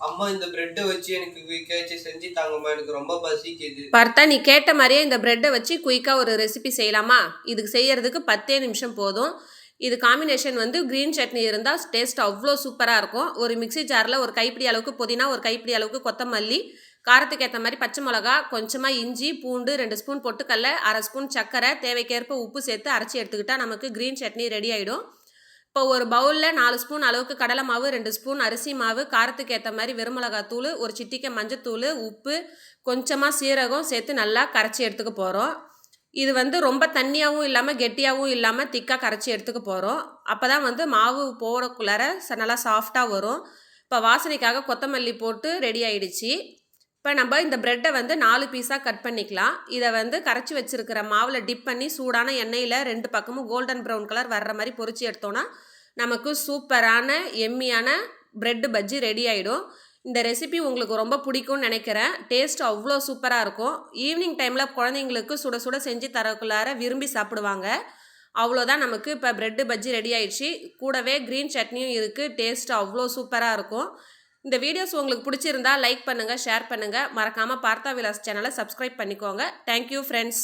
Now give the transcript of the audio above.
அம்மா இந்த பிரெட்டை வச்சு எனக்கு குயிக்காக செஞ்சு தாங்கம்மா, எனக்கு ரொம்ப பசிக்குது. பார்த்தா நீ கேட்ட மாதிரியே இந்த பிரெட்டை வச்சு குயிக்காக ஒரு ரெசிபி செய்யலாமா? இதுக்கு செய்யறதுக்கு 10 நிமிஷம் போதும். இது காம்பினேஷன் வந்து கிரீன் சட்னி இருந்தால் டேஸ்ட் அவ்வளோ சூப்பராக இருக்கும். ஒரு மிக்ஸி ஜாரில் ஒரு கைப்பிடி அளவுக்கு புதினா, ஒரு கைப்பிடி அளவுக்கு கொத்தமல்லி, காரத்துக்கு ஏற்ற மாதிரி பச்சை மிளகா, கொஞ்சமாக இஞ்சி, பூண்டு, 2 ஸ்பூன் பொட்டுக்கடலை, 1/2 ஸ்பூன் சர்க்கரை, தேவைக்கேற்ப உப்பு சேர்த்து அரைச்சி எடுத்துக்கிட்டால் நமக்கு கிரீன் சட்னி ரெடி ஆகிடும். இப்போ ஒரு பவுலில் 4 ஸ்பூன் அளவுக்கு கடலை மாவு, 2 ஸ்பூன் அரிசி மாவு, காரத்துக்கு ஏற்ற மாதிரி வெறுமிளகாத்தூள், ஒரு சிட்டிக்கை மஞ்சத்தூள், உப்பு, கொஞ்சமாக சீரகம் சேர்த்து நல்லா கரைச்சி எடுத்துக்க போகிறோம். இது வந்து ரொம்ப தண்ணியாகவும் இல்லாமல் கெட்டியாகவும் இல்லாமல் திக்காக கரைச்சி எடுத்துக்க போகிறோம். அப்போ தான் வந்து மாவு போடக்குள்ளார நல்லா சாஃப்டாக வரும். இப்போ வாசனைக்காக கொத்தமல்லி போட்டு ரெடி ஆகிடுச்சு. இப்போ நம்ம இந்த ப்ரெட்டை வந்து 4 பீஸாக கட் பண்ணிக்கலாம். இதை வந்து கரைச்சி வச்சுருக்கிற மாவில் டிப் பண்ணி சூடான எண்ணெயில் 2 பக்கமும் கோல்டன் ப்ரௌன் கலர் வர்ற மாதிரி பொரிச்சு எடுத்தோன்னா நமக்கு சூப்பரான எம்மியான ப்ரெட்டு பஜ்ஜி ரெடி ஆகிடும். இந்த ரெசிபி உங்களுக்கு ரொம்ப பிடிக்கும்னு நினைக்கிறேன். டேஸ்ட் அவ்வளோ சூப்பராக இருக்கும். ஈவினிங் டைமில் குழந்தைங்களுக்கு சுட சுட செஞ்சு தரக்குள்ளார விரும்பி சாப்பிடுவாங்க. அவ்வளோதான், நமக்கு இப்போ ப்ரெட்டு பஜ்ஜி ரெடி ஆயிடுச்சு. கூடவே க்ரீன் சட்னியும் இருக்குது. டேஸ்ட் அவ்வளோ சூப்பராக இருக்கும். இந்த வீடியோஸ் உங்களுக்கு பிடிச்சிருந்தா லைக் பண்ணுங்கள், ஷேர் பண்ணுங்கள். மறக்காமல் பார்த்தா விலாஸ் சேனலை சப்ஸ்கிரைப் பண்ணிக்கோங்க. Thank you friends.